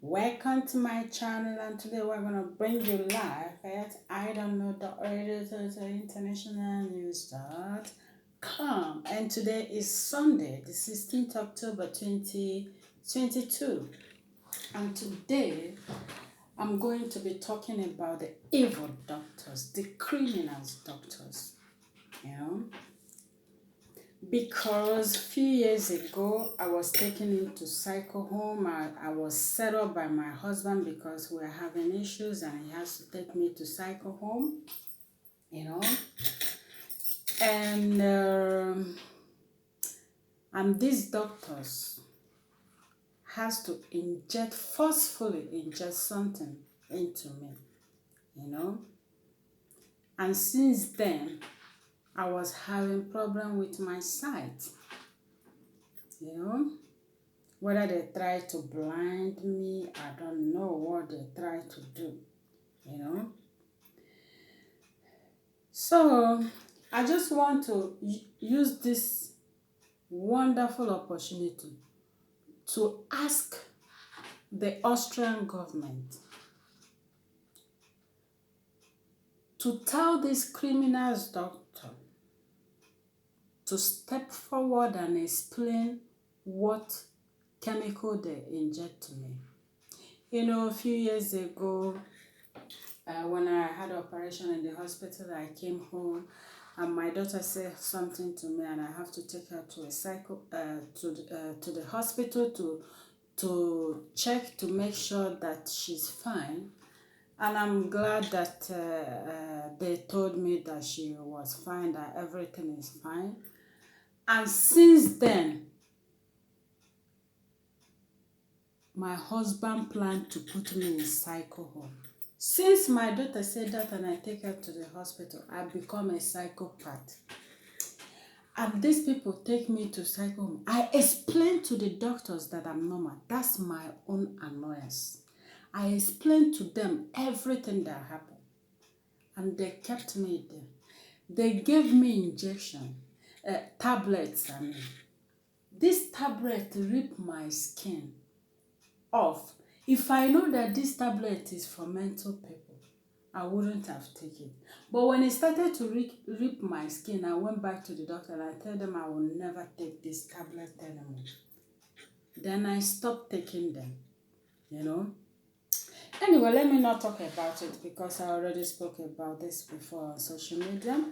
Welcome to my channel, and today we're gonna bring you live at I don't know.Radio international news.com. And today is Sunday, the 16th October 2022. And today I'm going to be talking about the evil doctors, the criminals doctors. You know, because a few years ago I was taken into psycho home. I was set up by my husband because we were having issues and he has to take me to psycho home, you know. And these doctors has to forcefully inject something into me, you know. And since then I was having problem with my sight, you know. Whether they try to blind me, I don't know what they try to do, you know. So I just want to use this wonderful opportunity to ask the Austrian government to tell this criminals doctor to step forward and explain what chemical they inject to me. You know, a few years ago, when I had an operation in the hospital, I came home and my daughter said something to me, and I have to take her to a to the hospital to check to make sure that she's fine. And I'm glad that they told me that she was fine, that everything is fine. And since then, my husband planned to put me in psycho home. Since my daughter said that and I take her to the hospital, I become a psychopath. And these people take me to psycho home. I explain to the doctors that I'm normal. That's my own annoyance. I explained to them everything that happened. And they kept me there. They gave me injection, tablets. I mean, this tablet ripped my skin off. If I know that this tablet is for mental people, I wouldn't have taken it. But when it started to rip my skin, I went back to the doctor and I told them I will never take this tablet anymore. Then I stopped taking them, you know. Anyway, let me not talk about it because I already spoke about this before on social media.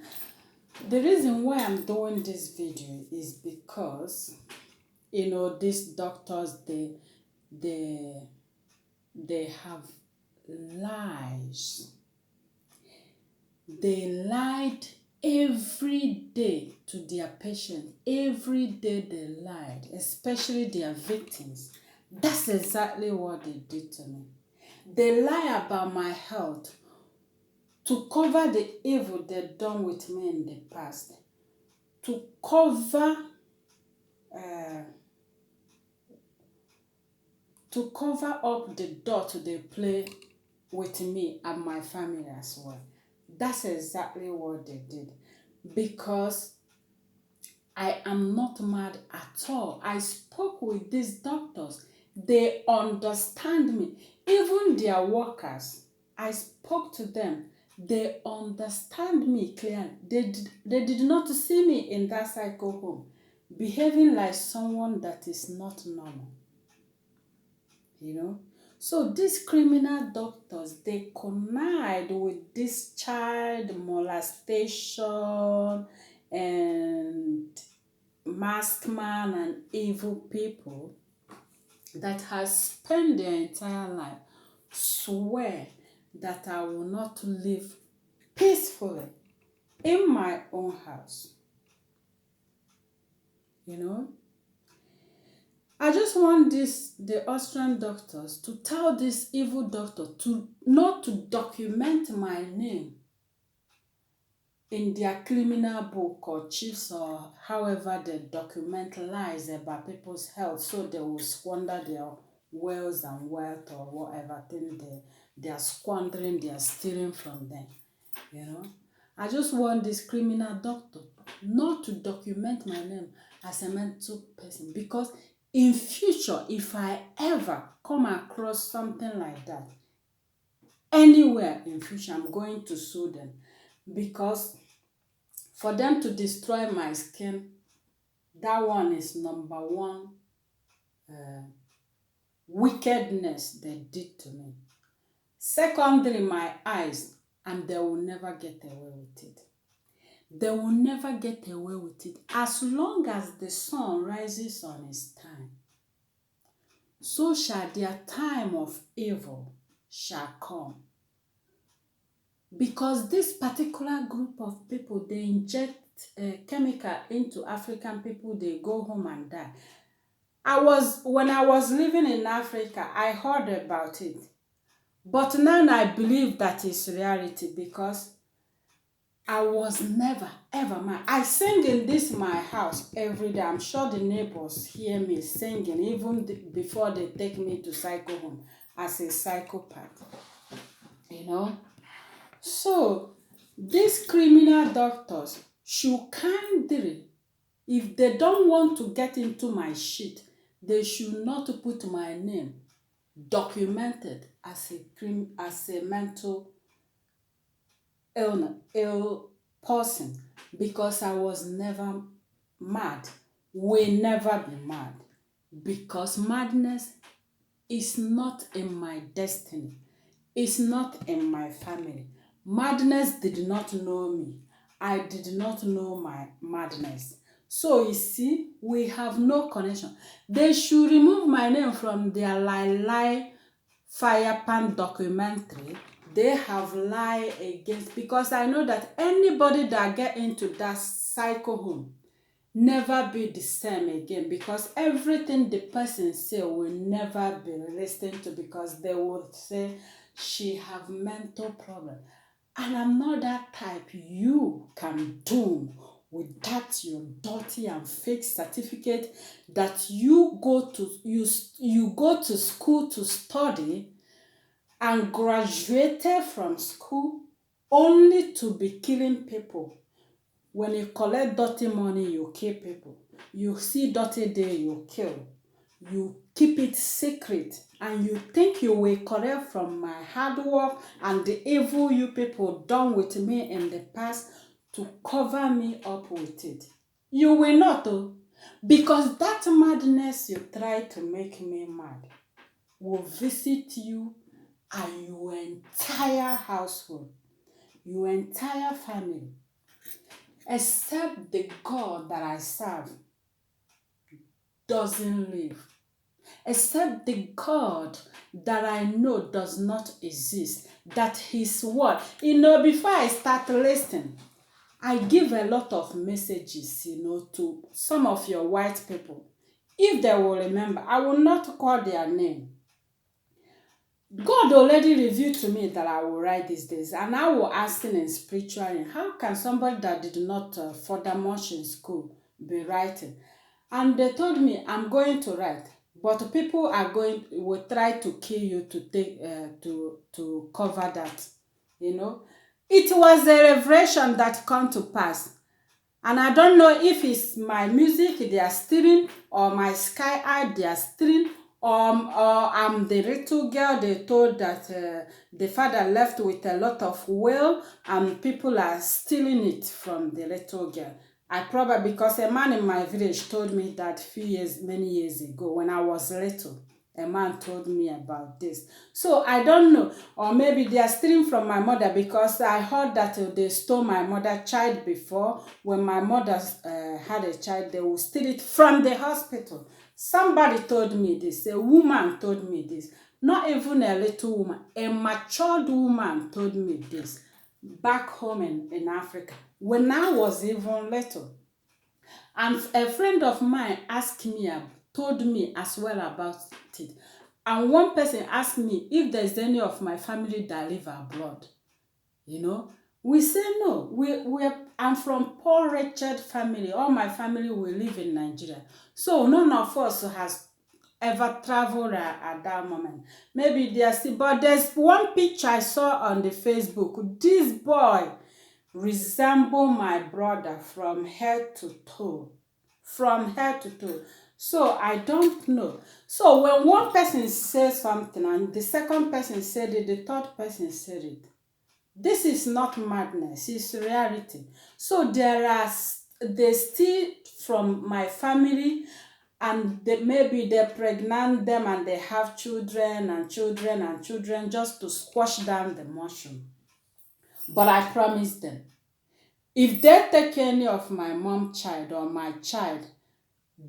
The reason why I'm doing this video is because, you know, these doctors, they have lies. They lied every day to their patients. Every day they lied, especially their victims. That's exactly what they did to me. They lie about my health to cover the evil they've done with me in the past, to cover up the dirt they play with me and my family as well. That's exactly what they did, because I am not mad at all. I spoke with these doctors. They understand me. Even their workers, I spoke to them. They understand me clearly. They did not see me in that psycho home behaving like someone that is not normal. You know? So these criminal doctors, they connive with this child molestation and masked man and evil people that has spent their entire life swear that I will not live peacefully in my own house. You know? I just want the Austrian doctors to tell this evil doctor to not to document my name in their criminal book or chiefs or however they document lies about people's health, so they will squander their wealth and wealth or whatever thing they are squandering, they are stealing from them. You know, I just want this criminal doctor not to document my name as a mental person, because in future, if I ever come across something like that anywhere in future, I'm going to sue them, because for them to destroy my skin, that one is number one wickedness they did to me. Secondly, my eyes, and they will never get away with it. They will never get away with it. As long as the sun rises on its time, so shall their time of evil shall come. Because this particular group of people, they inject chemical into African people, they go home and die. When I was living in Africa, I heard about it. But now I believe that is reality, because I was never ever mad. I sing in this my house every day. I'm sure the neighbors hear me singing even before they take me to psycho home as a psychopath. You know? So these criminal doctors should kindly, if they don't want to get into my shit, they should not put my name documented as a mental ill person, because I was never mad. Will never be mad, because madness is not in my destiny. It's not in my family. Madness did not know me. I did not know my madness. So you see, we have no connection. They should remove my name from their lie fire pan documentary. They have lied against, because I know that anybody that get into that psycho home never be the same again, because everything the person say will never be listened to, because they will say she have mental problem. And I'm not that type you can doom with that your dirty and fake certificate that you go to school to study and graduated from school only to be killing people. When you collect dirty money, you kill people. You see dirty day, you kill. You keep it secret, and you think you will correct from my hard work and the evil you people done with me in the past to cover me up with it. You will not, though, because that madness you try to make me mad will visit you and your entire household, your entire family, except the God that I serve doesn't live. Except the God that I know does not exist, that his word. Before I start listening, I give a lot of messages, to some of your white people. If they will remember, I will not call their name. God already revealed to me that I will write these days, and I will ask in spiritually, how can somebody that did not further much in school be writing? And they told me, I'm going to write, but people will try to kill you to take to cover that. It was a revelation that come to pass, and I don't know if it's my music they are stealing, or my sky eye they are stealing, or I'm the little girl they told that the father left with a lot of wealth and people are stealing it from the little girl. I probably, because a man in my village told me that many years ago when I was little, a man told me about this. So I don't know, or maybe they are stealing from my mother, because I heard that they stole my mother's child before. When my mother had a child, they will steal it from the hospital. Somebody told me this, a woman told me this, not even a little woman, a matured woman told me this back home in Africa when I was even little. And a friend of mine told me as well about it. And one person asked me if there's any of my family that live abroad. We say no. I'm from poor, wretched family. All my family will live in Nigeria. So none of us has ever traveled at that moment. Maybe but there's one picture I saw on the Facebook. This boy resemble my brother from head to toe. From head to toe. So I don't know. So when one person says something and the second person said it, the third person said it, this is not madness, it's reality. So they still from my family, and maybe they pregnant them and they have children and children and children just to squash down the mushroom. But I promise them, if they take any of my mom child or my child,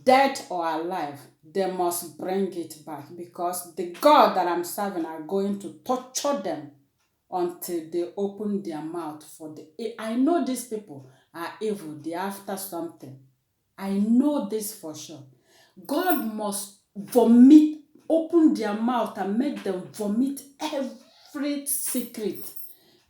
dead or alive, they must bring it back, because the God that I'm serving are going to torture them until they open their mouth for the. I know these people are evil, they're after something. I know this for sure. God must vomit, open their mouth and make them vomit every secret.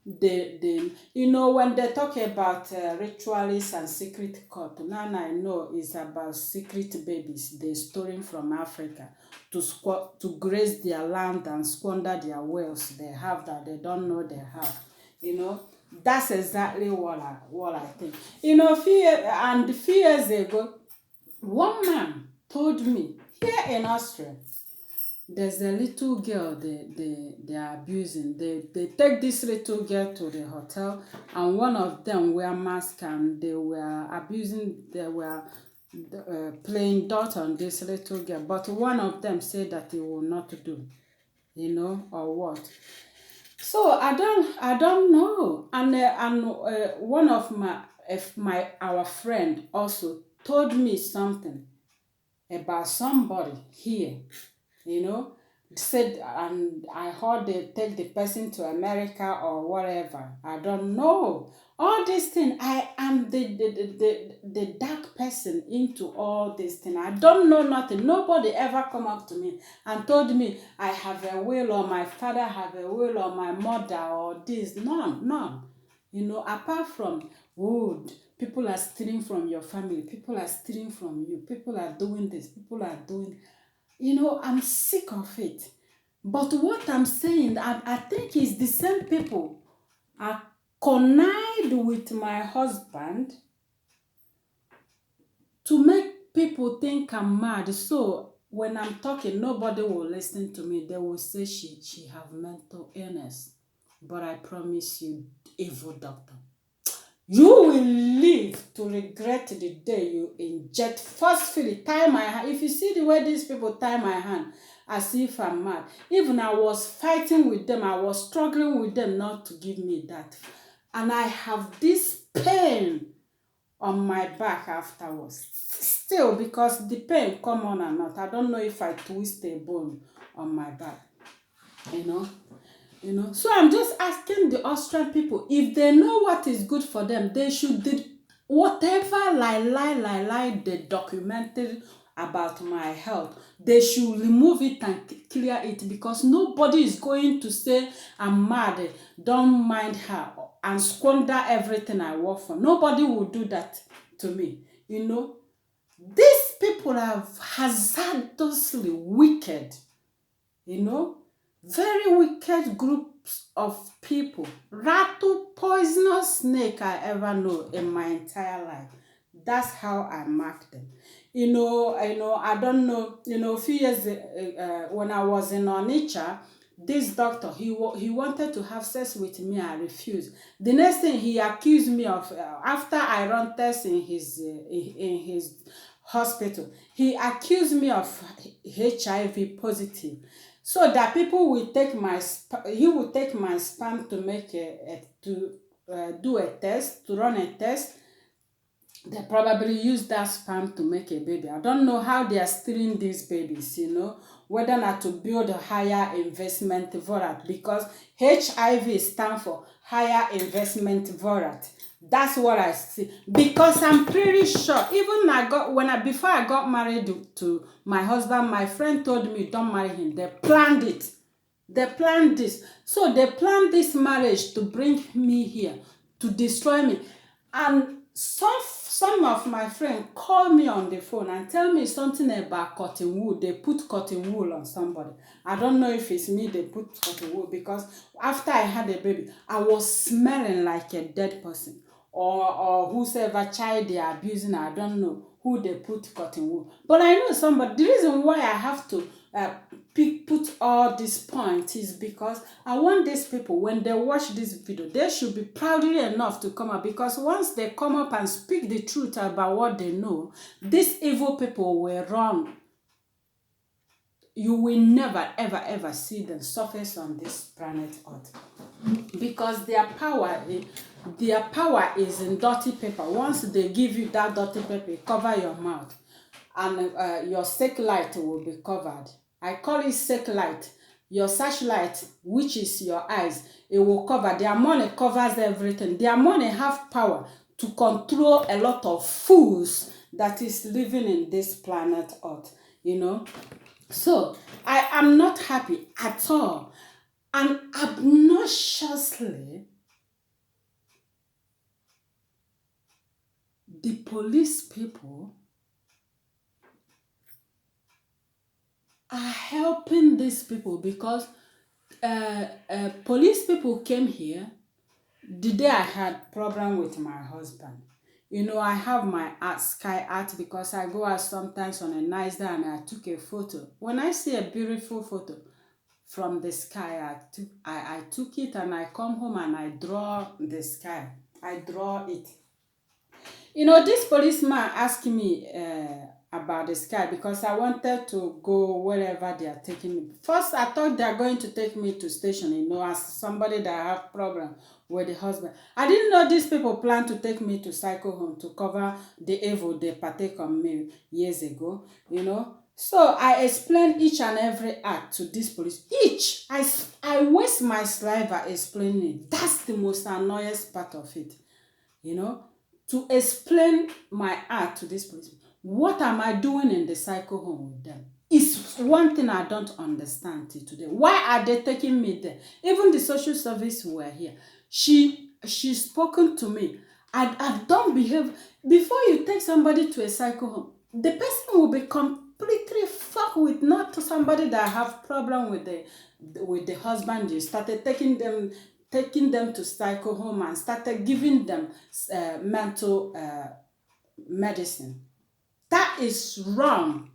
When they talk about ritualists and secret cult, now I know is about secret babies they're storing from Africa to graze their land and squander their wealth they have that they don't know they have. That's exactly what I think. Few years ago, one man told me here in Austria, there's a little girl they are abusing. They take this little girl to the hotel, and one of them wear mask, and they were abusing, they were playing dirt on this little girl. But one of them said that he will not do, or what. So I don't know. And one of our friend also told me something about somebody here, said, and I heard they take the person to America or whatever. I don't know. All these things, I am the dark person into all these things. I don't know nothing. Nobody ever come up to me and told me I have a will, or my father have a will, or my mother, or this. None. Apart from, people are stealing from your family, people are stealing from you, people are doing this, people are doing. I'm sick of it. But what I'm saying, I think it's the same people are connive with my husband to make people think I'm mad. So when I'm talking, nobody will listen to me. They will say she have mental illness. But I promise you, evil doctor, you will live to regret the day you inject forcefully, tie my hand. If you see the way these people tie my hand, as if I'm mad. Even I was fighting with them, I was struggling with them not to give me that. And I have this pain on my back afterwards. Still, because the pain come on and not. I don't know if I twist a bone on my back. So I'm just asking the Austrian people, if they know what is good for them, they should whatever lie they documented about my health, they should remove it and clear it, because nobody is going to say I'm mad, don't mind her, and squander everything I work for. Nobody will do that to me. These people are hazardously wicked. Very wicked groups of people. Rattle, poisonous snake I ever know in my entire life. That's how I mark them. I don't know. A few years when I was in Onitsha, this doctor, he wanted to have sex with me. I refused. The next thing he accused me of, after I run tests in his hospital, he accused me of HIV positive. So that people will take he will take my sperm to make do a test, to run a test. They probably use that sperm to make a baby. I don't know how they are stealing these babies, whether not to build a higher investment vorat, because HIV stands for higher investment vorat. That's what I see, because I'm pretty sure. Even before I got married to my husband, my friend told me don't marry him. They planned it. They planned this. So they planned this marriage to bring me here, to destroy me. And some of my friends call me on the phone and tell me something about cotton wool. They put cotton wool on somebody. I don't know if it's me they put cotton wool, because after I had a baby, I was smelling like a dead person. or whosoever child they are abusing, I don't know who they put cotton wool. But I know somebody. The reason why I have to put all these points is because I want these people, when they watch this video, they should be proudly enough to come up, because once they come up and speak the truth about what they know, these evil people were wrong. You will never, ever, ever see them surface on this planet Earth, because their power is in dirty paper. Once they give you that dirty paper, cover your mouth, and your light will be covered. I call it light. Your searchlight, which is your eyes, it will cover. Their money covers everything. Their money have power to control a lot of fools that is living in this planet Earth, So I am not happy at all. And obnoxiously, the police people are helping these people, because police people came here the day I had problem with my husband. I have my sky art, because I go out sometimes on a nice day and I took a photo. When I see a beautiful photo from the sky, I took it and I come home and I draw the sky. I draw it. This policeman asked me about the sky, because I wanted to go wherever they are taking me. First, I thought they are going to take me to station, as somebody that have problem with the husband. I didn't know these people plan to take me to cycle home to cover the evil they partake on me years ago, So I explained each and every act to this police. Each. I waste my saliva explaining it. That's the most annoying part of it, to explain my art to this police. What am I doing in the cycle home with them? It's one thing I don't understand till today. Why are they taking me there? Even the social service were here. She spoken to me. I don't behave. Before you take somebody to a cycle home, the person will be completely fucked with, not to somebody that have problem with the husband. You started taking them to cycle home and started giving them mental medicine. That is wrong.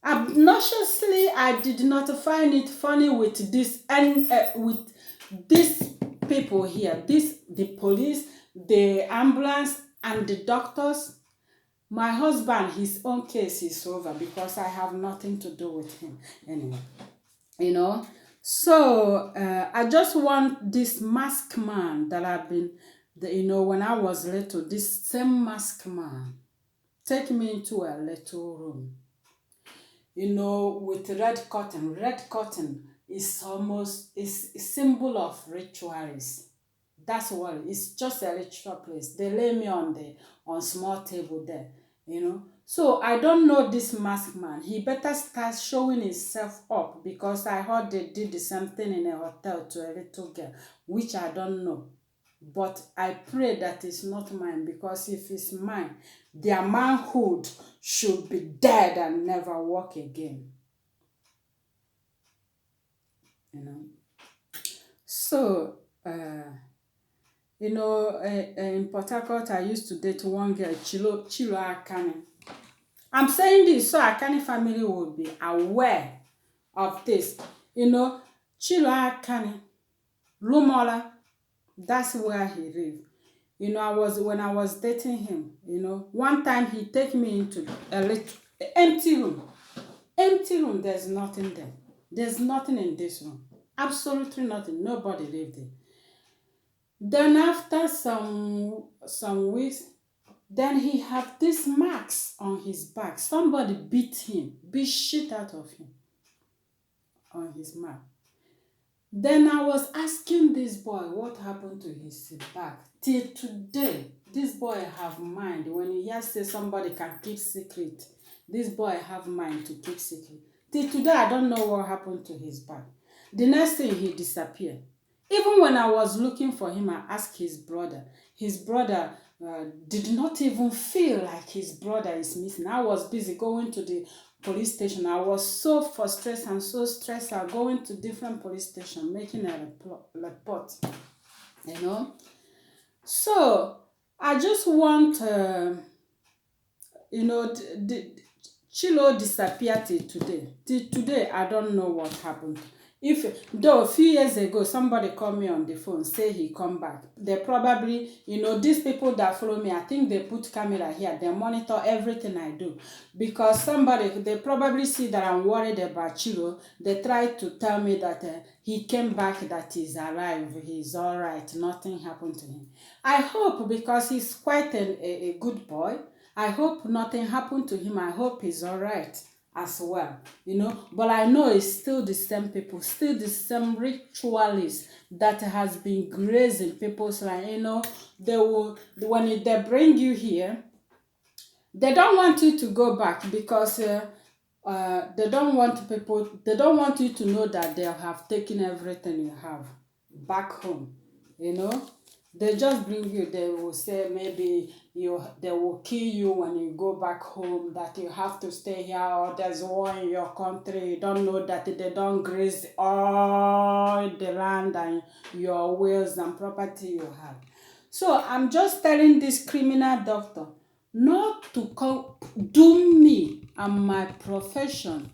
Obnoxiously, I did not find it funny with this and with these people here. The police, the ambulance, and the doctors. My husband, his own case is over, because I have nothing to do with him anyway. So I just want this masked man that I've been, when I was little, this same masked man take me into a little room, with red curtain. Red curtain is a symbol of rituals. That's what it's just a ritual place. They lay me on small table there, So I don't know this masked man. He better start showing himself up, because I heard they did the same thing in a hotel to a little girl, which I don't know. But I pray that it's not mine, because if it's mine, their manhood should be dead and never walk again. So, in Port Harcourt, I used to date one girl, Chilo Akane. I'm saying this so Akane family will be aware of this. Chilo Akane, Lumola, that's where he lived. When I was dating him, one time he take me into empty room. Empty room, there's nothing there. There's nothing in this room. Absolutely nothing. Nobody lived there. Then after some weeks, then he had these marks on his back. Somebody beat shit out of him on his back. Then I was asking this boy what happened to his back. Till today, this boy have mind. When he hears say somebody can keep secret, this boy have mind to keep secret. Till today, I don't know what happened to his back. The next thing, he disappeared. Even when I was looking for him, I asked his brother. His brother did not even feel like his brother is missing. I was busy going to the police station. I was so frustrated and so stressed out, going to different police stations, making a report, So I just want, Chilo disappeared till today. Till today, I don't know what happened. If though a few years ago somebody called me on the phone, say he come back. They probably, these people that follow me, I think they put camera here. They monitor everything I do because they probably see that I'm worried about Chiro. They try to tell me that he came back, that he's alive, he's all right, nothing happened to him. I hope, because he's quite a good boy. I hope nothing happened to him. I hope he's all right as well, But I know it's still the same people, still the same ritualists that has been grazing people's life. They will, when they bring you here, they don't want you to go back because they don't want you to know that they have taken everything you have back home, they just bring you. They will say maybe they will kill you when you go back home, that you have to stay here, or there's war in your country. You don't know that they don't graze all the land and your wills and property you have. So I'm just telling this criminal doctor not to come do me and my profession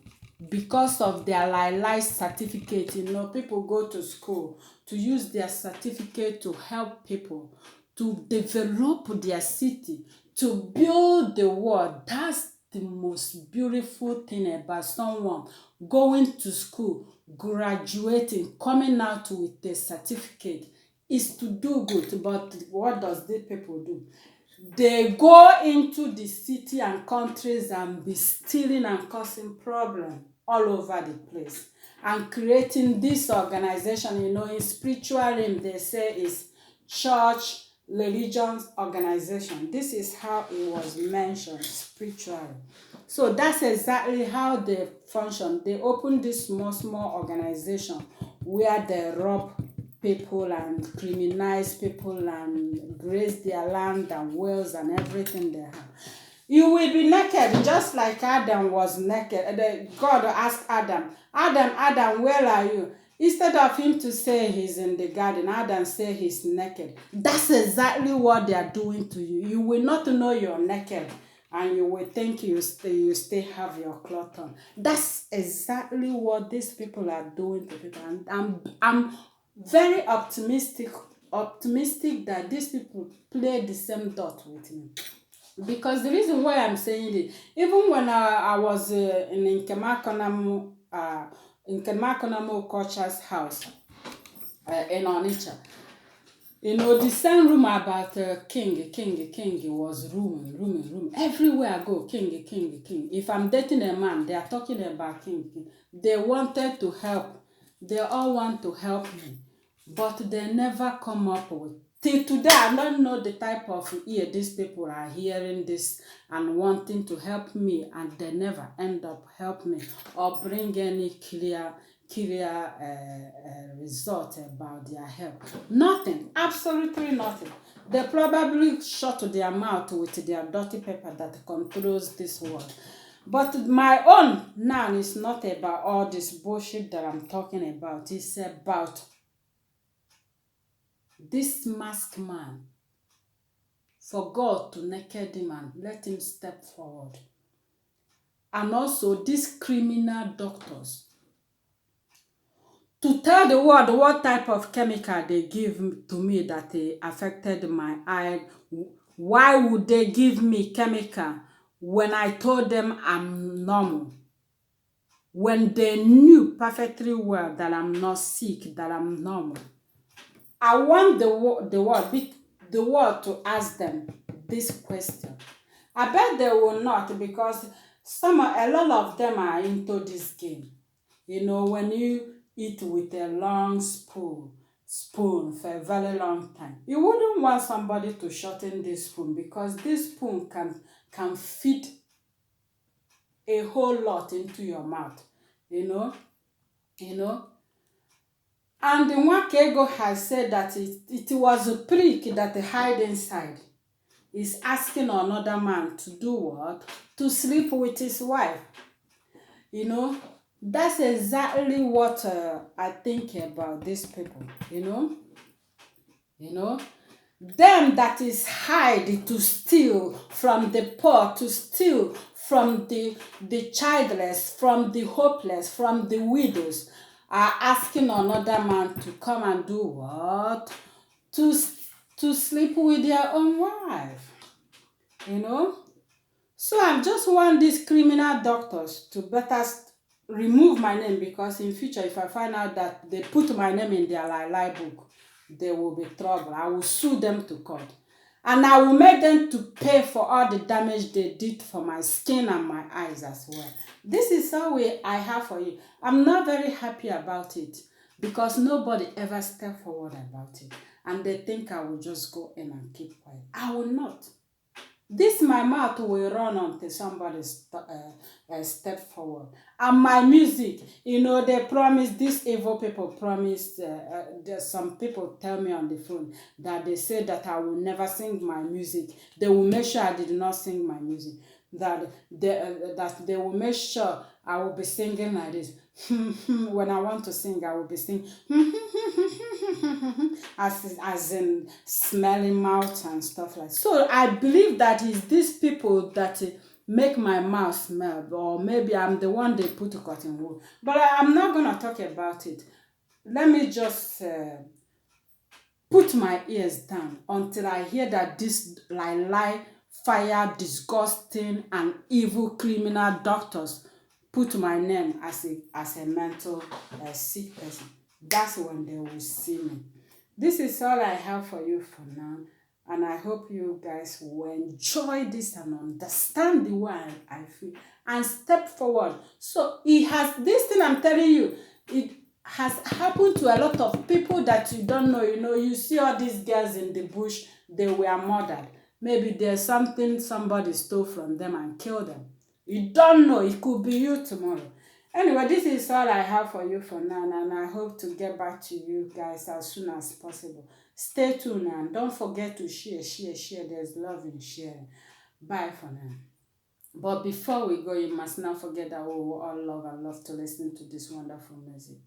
because of their lie certificate. People go to school to use their certificate to help people, to develop their city, to build the world. That's the most beautiful thing about someone going to school, graduating, coming out with a certificate, is to do good. But what does these people do? They go into the city and countries and be stealing and causing problem all over the place and creating this organization. In spiritual realm, they say is church religion organization. This is how it was mentioned spiritually. So that's exactly how they function. They open this small organization where they rob people and criminalize people and graze their land and wells and everything they have. You will be naked just like Adam was naked. God asked Adam, where are you? Instead of him to say he's in the garden, Adam say he's naked. That's exactly what they are doing to you. You will not know you're naked and you will think you still have your cloth on. That's exactly what these people are doing to people. And I'm very optimistic that these people play the same dot with me. Because the reason why I'm saying it, even when I was in Nkemakonamo Culture's house in Onitsha, the same room about king was rooming. Everywhere I go, king. If I'm dating a man, they are talking about king. They wanted to help. They all want to help me, but they never come up with. Till today, I don't know the type of ear these people are hearing this and wanting to help me, and they never end up help me or bring any clear result about their help. Nothing, absolutely nothing. They probably shut their mouth with their dirty paper that controls this world. But my own now is not about all this bullshit that I'm talking about. It's about this masked man. For God to naked him and let him step forward. And also these criminal doctors to tell the world what type of chemical they give to me that affected my eye. Why would they give me chemical when I told them I'm normal? When they knew perfectly well that I'm not sick, that I'm normal. I want the world to ask them this question. I bet they will not, because a lot of them are into this game. When you eat with a long spoon for a very long time, you wouldn't want somebody to shorten this spoon, because this spoon can fit a whole lot into your mouth, And the Nwakego has said that it was a prick that hide inside. Is asking another man to do what? To sleep with his wife. That's exactly what I think about these people. Them that is hide to steal from the poor, to steal from the childless, from the hopeless, from the widows, are asking another man to come and do what? To, to sleep with their own wife. You know? So I just want these criminal doctors to better remove my name, because in future if I find out that they put my name in their lie book, there will be trouble. I will sue them to court. And I will make them to pay for all the damage they did for my skin and my eyes as well. This is all I have for you. I'm not very happy about it because nobody ever stepped forward about it. And they think I will just go in and keep quiet. I will not. This my mouth will run until somebody step forward. And my music, they promise, these evil people promise, some people tell me on the phone that they say that I will never sing my music. They will make sure I did not sing my music. That they will make sure I will be singing like this. When I want to sing, I will be singing as in smelling mouth and stuff like that. So I believe that it's these people that make my mouth smell, or maybe I'm the one they put to cotton wool. But I'm not gonna talk about it. Let me just put my ears down until I hear that this lie, fire, disgusting and evil criminal doctors put my name as a mental sick person. That's when they will see me. This is all I have for you for now, and I hope you guys will enjoy this and understand the way I feel and step forward. So this thing I'm telling you, it has happened to a lot of people that you don't know. You see all these girls in the bush, they were murdered. Maybe there's something somebody stole from them and killed them. You don't know, it could be you tomorrow. Anyway, this is all I have for you for now, and I hope to get back to you guys as soon as possible. Stay tuned and don't forget to share. There's love in sharing. Bye for now. But before we go, you must not forget that we all love and love to listen to this wonderful music.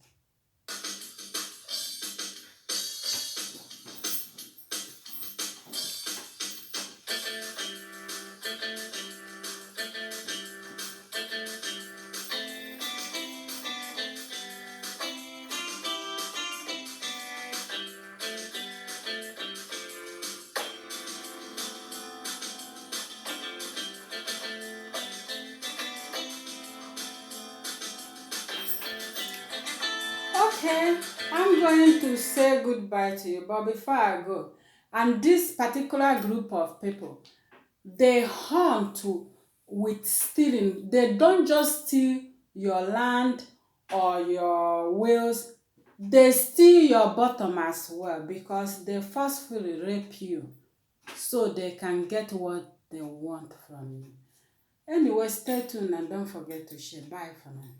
Okay, I'm going to say goodbye to you, but before I go, and this particular group of people, they hunt with stealing. They don't just steal your land or your wills, they steal your bottom as well, because they forcefully rape you so they can get what they want from you. Anyway, stay tuned and don't forget to share. Bye for now.